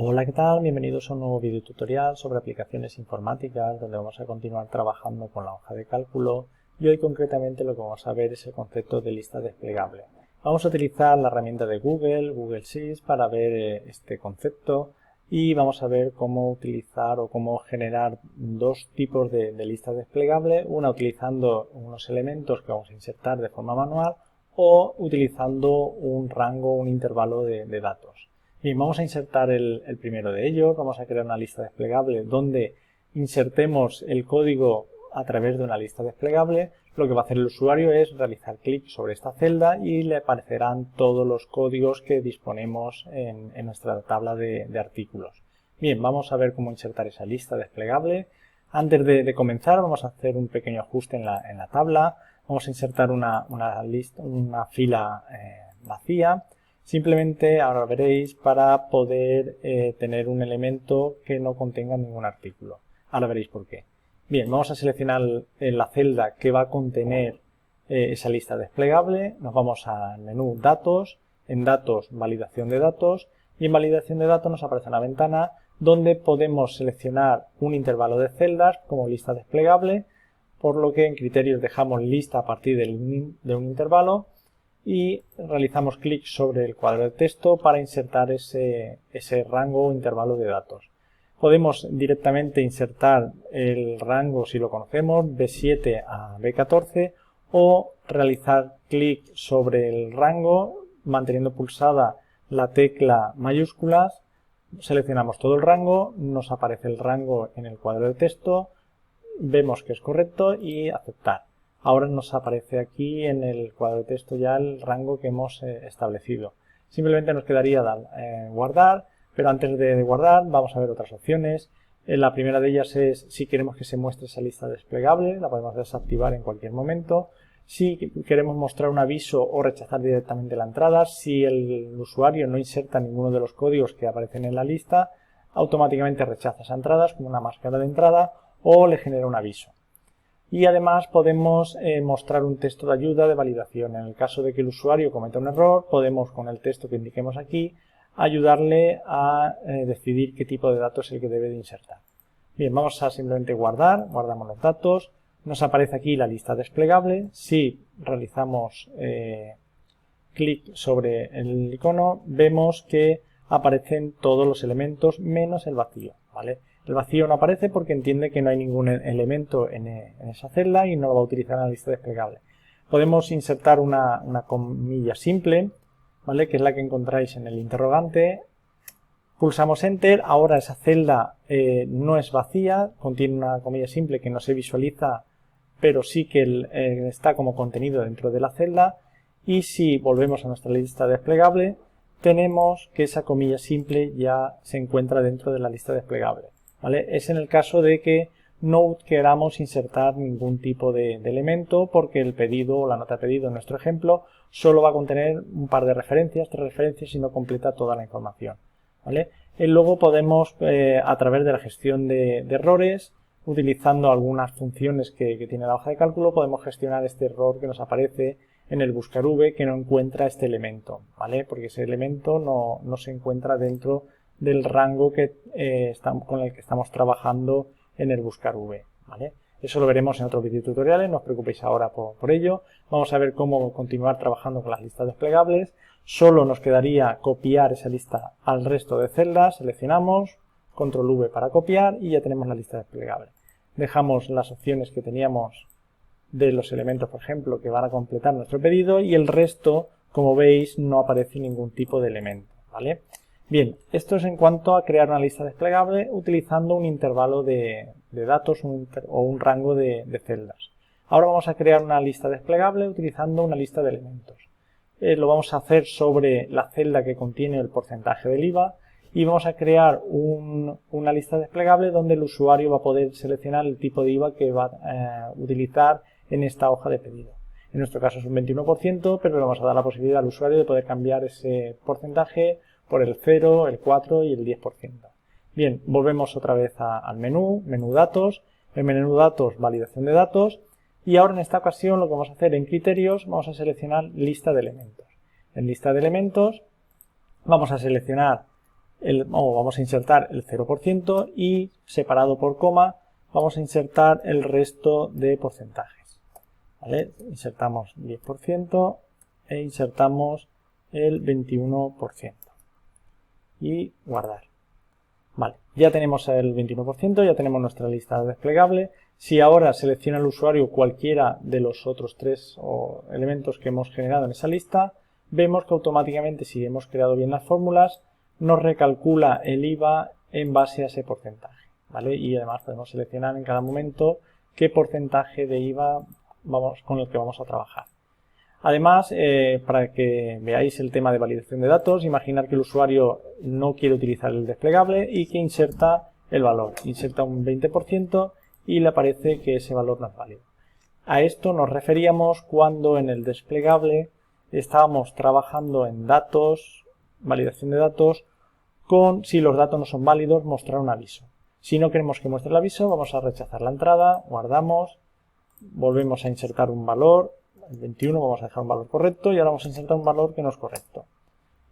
Hola, ¿qué tal? Bienvenidos a un nuevo video tutorial sobre aplicaciones informáticas donde vamos a continuar trabajando con la hoja de cálculo y hoy concretamente lo que vamos a ver es el concepto de lista desplegable. Vamos a utilizar la herramienta de Google Sheets para ver este concepto y vamos a ver cómo utilizar o cómo generar dos tipos de lista desplegable, una utilizando unos elementos que vamos a insertar de forma manual o utilizando un rango, un intervalo de datos. Bien, vamos a insertar el primero de ellos, vamos a crear una lista desplegable donde insertemos el código a través de una lista desplegable. Lo que va a hacer el usuario es realizar clic sobre esta celda y le aparecerán todos los códigos que disponemos en nuestra tabla de artículos. Bien, vamos a ver cómo insertar esa lista desplegable. Antes de comenzar vamos a hacer un pequeño ajuste en la tabla. Vamos a insertar una fila vacía. Simplemente, ahora veréis, para poder tener un elemento que no contenga ningún artículo. Ahora veréis por qué. Bien, vamos a seleccionar la celda que va a contener esa lista desplegable. Nos vamos al menú Datos, en Datos, Validación de Datos, y en Validación de Datos nos aparece una ventana donde podemos seleccionar un intervalo de celdas como lista desplegable, por lo que en Criterios dejamos lista a partir de un intervalo, y realizamos clic sobre el cuadro de texto para insertar ese rango o intervalo de datos. Podemos directamente insertar el rango, si lo conocemos, B7 a B14 o realizar clic sobre el rango manteniendo pulsada la tecla mayúsculas, seleccionamos todo el rango, nos aparece el rango en el cuadro de texto, vemos que es correcto y aceptar. Ahora nos aparece aquí en el cuadro de texto ya el rango que hemos establecido. Simplemente nos quedaría guardar, pero antes de guardar vamos a ver otras opciones. La primera de ellas es si queremos que se muestre esa lista desplegable, la podemos desactivar en cualquier momento. Si queremos mostrar un aviso o rechazar directamente la entrada, si el usuario no inserta ninguno de los códigos que aparecen en la lista, automáticamente rechaza esa entrada como una máscara de entrada o le genera un aviso. Y además podemos mostrar un texto de ayuda de validación. En el caso de que el usuario cometa un error, podemos con el texto que indiquemos aquí ayudarle a decidir qué tipo de datos es el que debe de insertar. Bien, vamos a simplemente guardamos los datos, nos aparece aquí la lista desplegable. Si realizamos clic sobre el icono, vemos que aparecen todos los elementos menos el vacío, ¿vale? El vacío no aparece porque entiende que no hay ningún elemento en esa celda y no lo va a utilizar en la lista desplegable. Podemos insertar una comilla simple, ¿vale? Que es la que encontráis en el interrogante. Pulsamos Enter. Ahora esa celda no es vacía, contiene una comilla simple que no se visualiza, pero sí que está como contenido dentro de la celda. Y si volvemos a nuestra lista desplegable, tenemos que esa comilla simple ya se encuentra dentro de la lista desplegable. ¿Vale? Es en el caso de que no queramos insertar ningún tipo de elemento porque el pedido o la nota de pedido en nuestro ejemplo solo va a contener un par de referencias, 3 referencias y no completa toda la información. ¿Vale? Y luego podemos, a través de la gestión de errores, utilizando algunas funciones que tiene la hoja de cálculo, podemos gestionar este error que nos aparece en el buscar V que no encuentra este elemento, ¿vale? Porque ese elemento no se encuentra dentro del rango con el que estamos trabajando en el buscar V, ¿vale? Eso lo veremos en otros video tutoriales, no os preocupéis ahora por ello. Vamos a ver cómo continuar trabajando con las listas desplegables. Solo nos quedaría copiar esa lista al resto de celdas, seleccionamos, control V para copiar y ya tenemos la lista desplegable. Dejamos las opciones que teníamos de los elementos, por ejemplo, que van a completar nuestro pedido y el resto, como veis, no aparece ningún tipo de elemento, ¿vale? Bien, esto es en cuanto a crear una lista desplegable utilizando un intervalo de datos o un rango de celdas. Ahora vamos a crear una lista desplegable utilizando una lista de elementos. Lo vamos a hacer sobre la celda que contiene el porcentaje del IVA y vamos a crear una lista desplegable donde el usuario va a poder seleccionar el tipo de IVA que va a utilizar en esta hoja de pedido. En nuestro caso es un 21%, pero le vamos a dar la posibilidad al usuario de poder cambiar ese porcentaje por el 0, el 4 y el 10%. Bien, volvemos otra vez al menú Datos, el menú Datos, Validación de Datos, y ahora en esta ocasión lo que vamos a hacer en Criterios, vamos a seleccionar Lista de Elementos. En Lista de Elementos vamos a seleccionar vamos a insertar el 0% y separado por coma vamos a insertar el resto de porcentajes. ¿Vale? Insertamos 10% e insertamos el 21% y guardar. Vale, ya tenemos el 21%, ya tenemos nuestra lista desplegable. Si ahora selecciona el usuario cualquiera de los otros 3 elementos que hemos generado en esa lista, vemos que automáticamente, si hemos creado bien las fórmulas, nos recalcula el IVA en base a ese porcentaje, ¿vale? Y además podemos seleccionar en cada momento qué porcentaje de IVA con el que vamos a trabajar. Además, para que veáis el tema de validación de datos, imaginar que el usuario no quiere utilizar el desplegable y que inserta el valor. Inserta un 20% y le aparece que ese valor no es válido. A esto nos referíamos cuando en el desplegable estábamos trabajando en datos, validación de datos, con si los datos no son válidos, mostrar un aviso. Si no queremos que muestre el aviso, vamos a rechazar la entrada, guardamos, volvemos a insertar un valor, el 21 vamos a dejar un valor correcto y ahora vamos a insertar un valor que no es correcto.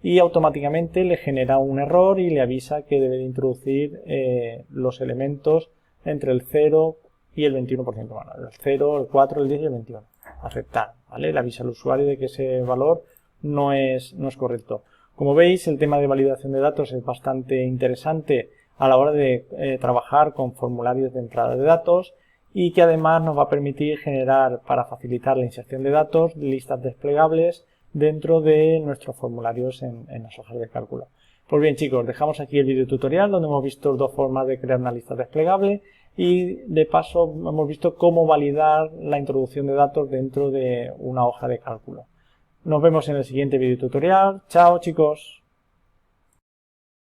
Y automáticamente le genera un error y le avisa que debe de introducir los elementos entre el 0 y el 21%. Bueno, el 0, el 4, el 10 y el 21. Aceptar, ¿vale? Le avisa al usuario de que ese valor no es correcto. Como veis, el tema de validación de datos es bastante interesante a la hora de trabajar con formularios de entrada de datos y que además nos va a permitir generar, para facilitar la inserción de datos, listas desplegables dentro de nuestros formularios en las hojas de cálculo. Pues bien, chicos, dejamos aquí el video tutorial donde hemos visto 2 formas de crear una lista desplegable y de paso hemos visto cómo validar la introducción de datos dentro de una hoja de cálculo. Nos vemos en el siguiente video tutorial. Chao, chicos.